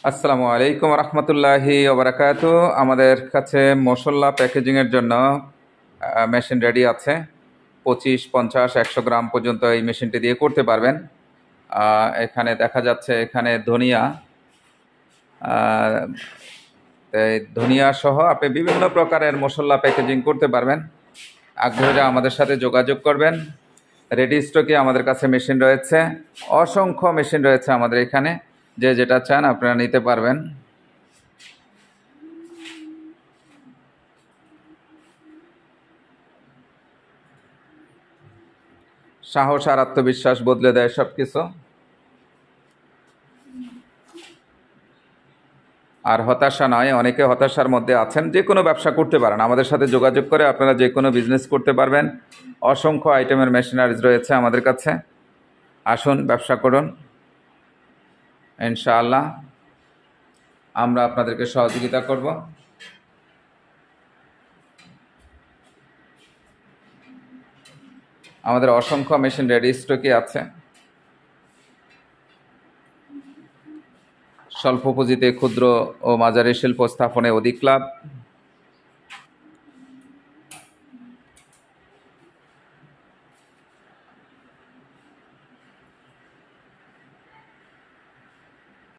আসসালামু আলাইকুম রহমতুল্লাহি ওবরাকাতু। আমাদের কাছে মশলা প্যাকেজিংয়ের জন্য মেশিন রেডি আছে। 25, 50, 100 গ্রাম পর্যন্ত এই মেশিনটি দিয়ে করতে পারবেন। এখানে দেখা যাচ্ছে এখানে ধনিয়া, এই ধনিয়া সহ আপনি বিভিন্ন প্রকারের মশলা প্যাকেজিং করতে পারবেন। আগ্রহীরা আমাদের সাথে যোগাযোগ করবেন। রেডি স্টকে আমাদের কাছে মেশিন রয়েছে, অসংখ্য মেশিন রয়েছে আমাদের এখানে। যে যেটা চান আপনারা নিতে পারবেন। সাহস আর আত্মবিশ্বাস বদলে দেয় সব কিছু। আর হতাশা নয়, অনেকে হতাশার মধ্যে আছেন। যে কোনো ব্যবসা করতে পারেন, আমাদের সাথে যোগাযোগ করে আপনারা যে কোনো বিজনেস করতে পারবেন। অসংখ্য আইটেমের মেশিনারিজ রয়েছে আমাদের কাছে। আসুন, ব্যবসা করুন, ইনশাআল্লাহ আমরা আপনাদেরকে সহযোগিতা করব। আমাদের অসংখ্য মেশিন রেডি স্টকে আছে। স্বল্প পুঁজিতে ক্ষুদ্র ও মাঝারি শিল্প স্থাপনে অধিক লাভ।